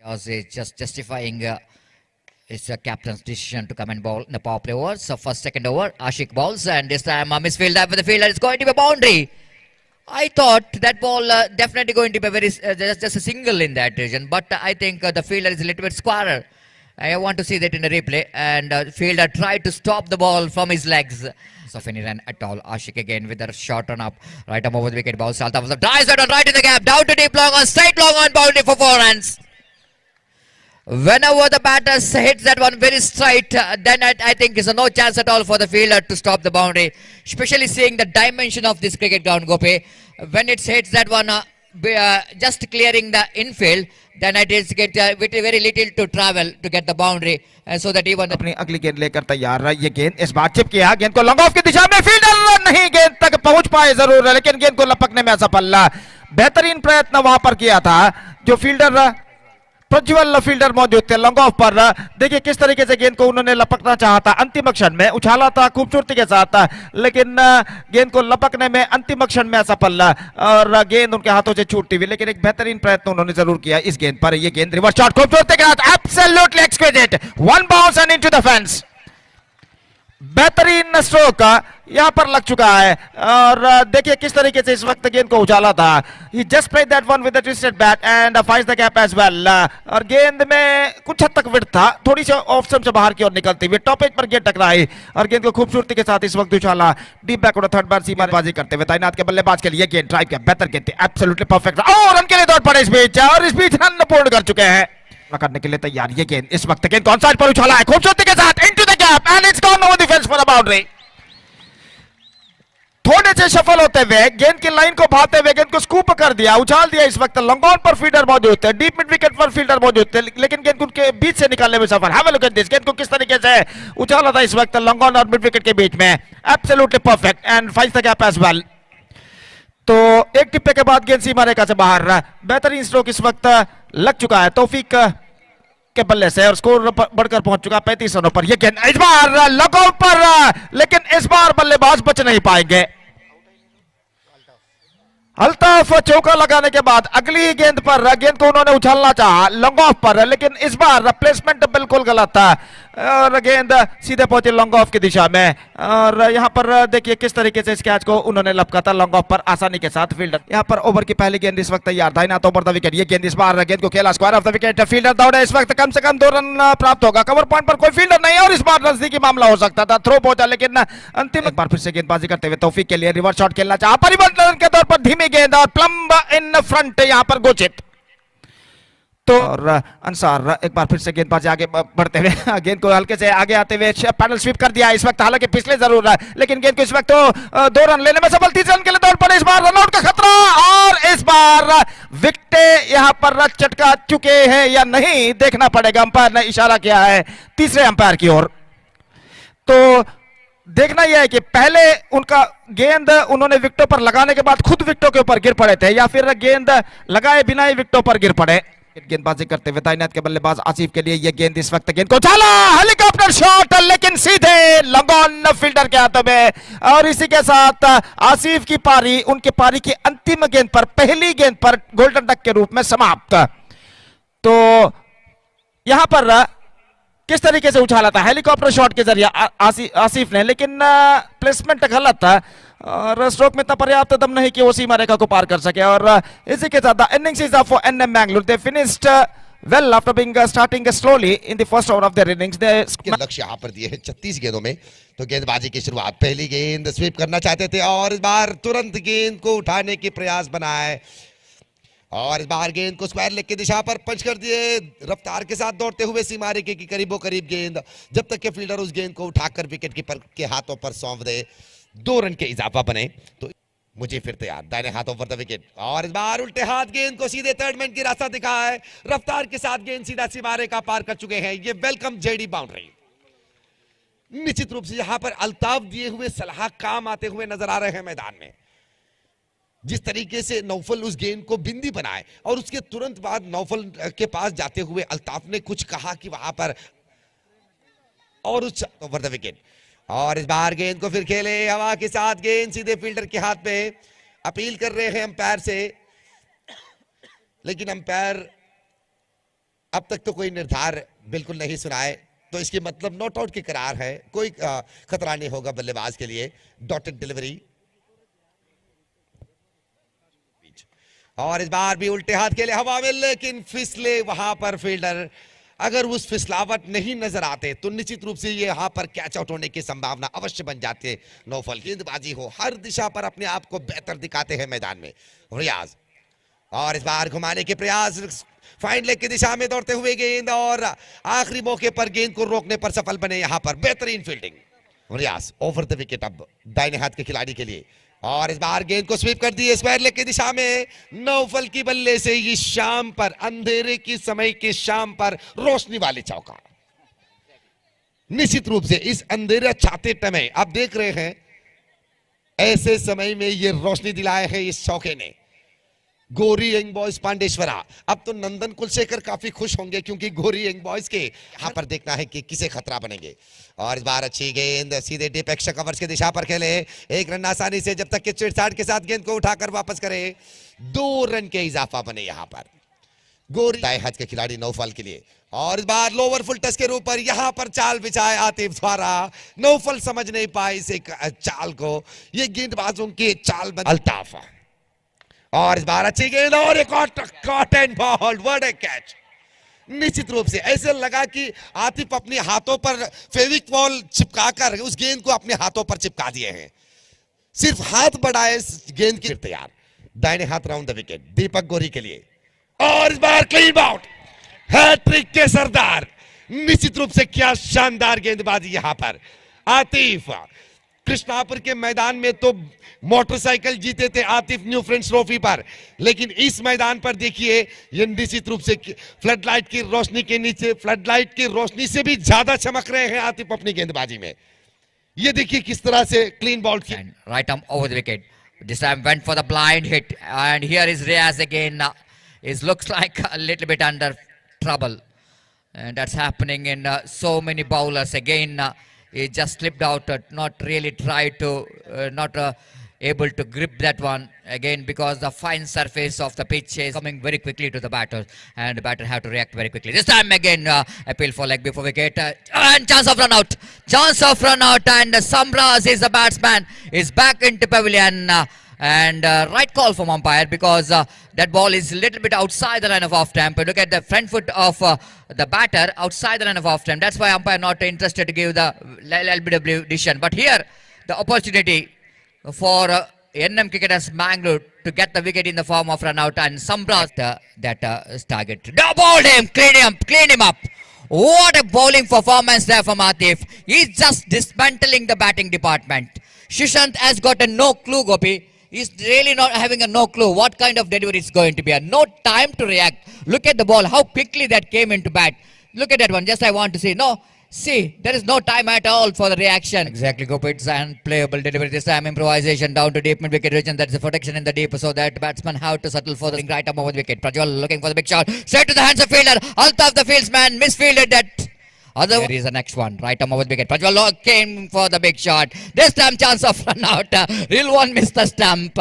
As he's just justifying his captain's decision to come and bowl in the power play over. So first, second over, Ashik bowls, and this time a misfield for the fielder. It's going to be a boundary. I thought that ball definitely going to be very just a single in that region, but I think the fielder is a little bit squarer. I want to see that in the replay, and fielder tried to stop the ball from his legs. So any run at all. Ashik again with a short run up, right up over the wicket. Ball Salta was drives that one right in the gap, down to deep long on, straight long on, boundary for 4 runs. Whenever the batter hits that one very straight, then I think there's no chance at all for the fielder to stop the boundary. Especially seeing the dimension of this cricket ground, Gopi. When it hits that one, just clearing the infield, then it is get with very little to travel to get the boundary, so that even अपनी अगली गेंद लेकर तैयार रहा। ये गेंद इस बार chip किया, गेंद को लॉन्ग ऑफ की दिशा में, फील्डर नहीं गेंद तक पहुंच पाए जरूर, लेकिन गेंद को लपकने में असफल। बेहतरीन प्रयत्न वहां पर किया था जो फील्डर प्रज्वल फील्डर मौजूद थे लॉन्ग ऑफ पर। देखिए किस तरीके से गेंद को उन्होंने लपकना चाहा था, अंतिम क्षण में उछाला था खूबसूरती के साथ, लेकिन गेंद को लपकने में अंतिम क्षण में असफल और गेंद उनके हाथों से छूटती हुई। लेकिन एक बेहतरीन प्रयत्न उन्होंने जरूर किया इस गेंद पर। ये गेंद रिवर्स शॉट खूबसूरती के साथ, absolutely exquisite, one bounce and into the fence. बेहतरीन स्ट्रोक यहां पर लग चुका है और देखिए किस तरीके से इस वक्त गेंद को उछाला था। He just played that one with a twisted bat and finds the gap as well। और गेंद में कुछ हद तक विड्थ था, थोड़ी सी ऑफ स्टंप से बाहर की ओर निकलती हुई टॉप एज पर गेंद टकराई और गेंद को खूबसूरती के साथ इस वक्त उछाला डीप बैक और थर्ड बार सीमाबाजी करते हुए तैनात के बल्लेबाज के लिए गेंद ड्राइव किया, बेहतर गेंद थी, एब्सोल्युटली परफेक्ट और रन के लिए दौड़ पड़े इस बीच और इस बीच रन पूर्ण कर चुके हैं, करने के लिए तैयार। ये गेंद इस वक्त गेंद कौन साइड पर उछाला है खूबसूरती के साथ into the gap and it's gone over the fence for a boundary. थोड़े से सफल होते हुए गेंद की लाइन को भाते हुए गेंद को स्कूप कर दिया, उछाल दिया। इस वक्त लॉन्ग ऑन पर फील्डर मौजूद थे, डीप मिड विकेट पर फील्डर मौजूद थे, लेकिन गेंद उनके बीच से निकालने में सफल। Have a look at this, गेंद को किस तरीके से उछाला था इस वक्त लॉन्ग ऑन और मिड विकेट के बीच में, absolutely perfect and finds the gap as well. तो एक टिप्पे के बाद गेंद सीमा रेखा से बाहर, बेहतरीन स्ट्रोक इस वक्त लग चुका है तौफीक के बल्ले से और स्कोर बढ़कर पहुंच चुका 35 रनों पर। यह गेंद इस बार लॉकआउट पर, लेकिन इस बार बल्लेबाज बच नहीं पाएंगे। अल्ताफ चौका लगाने के बाद अगली गेंद पर गेंद को उन्होंने उछालना चाहा लॉन्ग ऑफ पर, लेकिन इस बार प्लेसमेंट बिल्कुल गलत था और गेंद सीधे पहुंची लॉन्ग ऑफ की दिशा में। और यहां पर देखिए किस तरीके से इस कैच को उन्होंने लपका था लॉन्ग ऑफ पर आसानी के साथ। फील्डर यहां पर ओवर की पहली गेंद इस वक्त तैयार था, नॉट ओवर द विकेट। ये गेंद इस बार गेंद को खेला square of the wicket, fielder दौड़े, इस वक्त कम से कम 2 रन प्राप्त होगा। कवर पॉइंट पर कोई फील्डर नहीं और इस बार नजदीकी मामला हो सकता था, थ्रो पहुंचा, लेकिन अंतिम एक बार फिर से गेंदबाजी करते हुए तौफीक के लिए रिवर्स शॉट खेलना चाहा, परिवर्तन के तौर पर धीमी गेंद और प्लम्ब इन फ्रंट यहां पर गोचित। तो और अंसार एक बार फिर से गेंदबाजी आगे बढ़ते हुए गेंद को हल्के से आगे आते हुए पैडल स्वीप कर दिया इस वक्त, हालांकि पिछले जरूर है, लेकिन गेंद को इस वक्त तो 2 रन लेने में सफल। 3 रन के लिए दौड़ पड़े, इस बार रनआउट का खतरा और इस बार विकेट यहां पर चटका चुके हैं या नहीं देखना पड़ेगा। अंपायर ने इशारा किया है तीसरे अंपायर की ओर। तो देखना यह है कि पहले उनका गेंद उन्होंने विकेटों पर लगाने के बाद खुद विकेटों के ऊपर गिर पड़े थे या फिर गेंद लगाए बिना ही विकेटों पर गिर पड़े। गेंदबाजी करते हुए तैनात के बल्लेबाज आसिफ के लिए यह गेंद इस वक्त गेंद को चला हेलीकॉप्टर शॉट, लेकिन सीधे लॉन्ग ऑन फील्डर के हाथों में और इसी के साथ आसिफ की पारी उनके पारी की अंतिम गेंद पर पहली गेंद पर गोल्डन डक के रूप में समाप्त। तो यहां पर किस तरीके से उछाला था हेलीकॉप्टर शॉट के जरिए आसिफ ने, लेकिन प्लेसमेंट गलत था और स्ट्रोक में इतना पर्याप्त दम नहीं कि वो सीमा रेखा को पार कर सके। और इसी के साथ innings is for NM Bangalore, they finished well after being starting slowly in the first over of their innings. लक्ष्य यहां पर दिए हैं 36 गेंदों में। तो गेंदबाजी की शुरुआत, पहली गेंद स्वीप करना चाहते थे और इस बार तुरंत गेंद को उठाने की प्रयास बनाए और इस बार गेंद को स्क्वायर लेग की दिशा पर पंच कर दिए, रफ्तार के साथ दौड़ते हुए सीमा रेखे की करीबो करीब गेंद, जब तक कि फील्डर उस गेंद को उठाकर विकेट कीपर के हाथों पर सौंप दे, 2 रन के इजाफा बने। तो मुझे फिर तैयार दाहिने हाथों पर द विकेट और इस बार उल्टे हाथ गेंद को सीधे थर्ड मैन की रास्ता दिखा है, रफ्तार के साथ गेंद सीधा सीमा रेखा पार कर चुके हैं। ये वेलकम जेडी बाउंड्री। निश्चित रूप से यहां पर अल्ताफ दिए हुए सलाह काम आते हुए नजर आ रहे हैं मैदान में। जिस तरीके से नौफल उस गेंद को बिंदी बनाए और उसके तुरंत बाद नौफल के पास जाते हुए अल्ताफ ने कुछ कहा कि वहां पर और उस ओवर द विकेट और इस बार गेंद को फिर खेले हवा के साथ, गेंद सीधे फील्डर के हाथ में। अपील कर रहे हैं अंपायर से, लेकिन अंपायर अब तक तो कोई निर्धार बिल्कुल नहीं सुना है, तो इसकी मतलब नॉट आउट की करार है, कोई खतरा नहीं होगा बल्लेबाज के लिए। डॉटेड डिलीवरी और इस बार भी उल्टे हाथ के लिए हवा में, लेकिन फिसले वहां पर फील्डर। अगर उस फिसलावट नहीं नजर आते तो निश्चित रूप से ये यहाँ पर कैच आउट होने की संभावना अवश्य बन जाती है। नौफल गेंदबाजी हो, हर दिशा पर अपने आप को बेहतर दिखाते हैं मैदान में रियाज। और इस बार घुमाने के प्रयास, फाइन लेग की दिशा में दौड़ते हुए गेंद, और आखिरी मौके पर गेंद को रोकने पर सफल बने यहाँ पर। बेहतरीन fielding Riyaz over the wicket अब दाहिने हाथ के खिलाड़ी के लिए। और इस बार गेंद को स्वीप कर दिए स्क्वायर लेग की दिशा में। नौफल की बल्ले से ये शाम पर, अंधेरे की समय के शाम पर रोशनी वाली चौका। निश्चित रूप से इस अंधेरे छाते समय आप देख रहे हैं, ऐसे समय में ये रोशनी दिलाए है इस चौके ने। गोरी यंग बॉयज पांडेश्वरा। अब तो नंदन कुलशेखर काफी खुश होंगे, क्योंकि गोरी यंग बॉयज के यहां पर देखना है कि किसे खतरा बनेंगे। और इस बार अच्छी गेंद सीधे डीप एक्स्ट्रा कवर्स की दिशा पर खेले, एक रन आसानी से, जब तक कि चिड़साट के साथ गेंद को उठाकर वापस करे। 2 रन के इजाफा बने यहां पर गोरी दाएं हाथ के खिलाड़ी नौफल के लिए। और इस बार लोअर फुल टच के ऊपर यहां पर चाल बिछाए आतिफ द्वारा। नौफल समझ नहीं पाए इस चाल को, ये गेंदबाजों की चाल अल्ताफ। और इस बार अच्छी गेंद और एक caught and ball, what a catch. निश्चित रूप से ऐसे लगा कि आतिफ अपने हाथों पर फेविकॉल चिपकाकर उस गेंद को अपने हाथों पर चिपका दिए हैं। सिर्फ हाथ बढ़ाए गेंद की तैयार। दाहिने हाथ राउंड द विकेट दीपक गोरी के लिए। और इस बार क्लीन आउट, हैट्रिक के सरदार। निश्चित रूप से क्या शानदार गेंदबाजी यहां पर। आतिफ कृष्णापुर के मैदान में तो मोटरसाइकिल जीते थे आतिफ न्यू फ्रेंड्स ट्रॉफी पर, लेकिन इस मैदान पर देखिए ये निश्चित रूप से फ्लडलाइट की रोशनी के नीचे, फ्लडलाइट की रोशनी से भी ज्यादा चमक रहे हैं आतिफ अपनी गेंदबाजी में। ये देखिए किस तरह से क्लीन बॉल की। Right arm over the wicket. This time went for the blind hit, and here is Riaz again. It looks like a little bit under trouble, and that's happening in so many bowlers. Again, he just slipped out, not really tried to, not able to grip that one again, because the fine surface of the pitch is coming very quickly to the batter, and the batter have to react very quickly. This time again, appeal for leg before wicket, and chance of run out, and Samraz is the batsman, is back into pavilion. And right call from umpire, because that ball is a little bit outside the line of off stump. Look at the front foot of the batter outside the line of off stump. That's why umpire not interested to give the LBW decision. But here the opportunity for NM Cricketers Mangalore to get the wicket in the form of run out, and Sambras that target. Bowled him, clean him up. What a bowling performance there from Atif. He's just dismantling the batting department. Sushant has got a no clue, Gopi. He's really not having a no clue what kind of delivery it's going to be. No time to react. Look at the ball, how quickly that came into bat. Look at that one, just I want to see. No, see, there is no time at all for the reaction. Exactly, Gopi, it's an unplayable delivery. This time improvisation down to deep mid-wicket region. That's the protection in the deep, so that batsman have to settle for the right arm over the wicket. Prajwal looking for the big shot. Straight to the hands of fielder. Altaf the fieldsman misfielded that. There is the next one, right arm over the wicket. Prajwal came for the big shot. This time chance of run out. Real one missed the stump.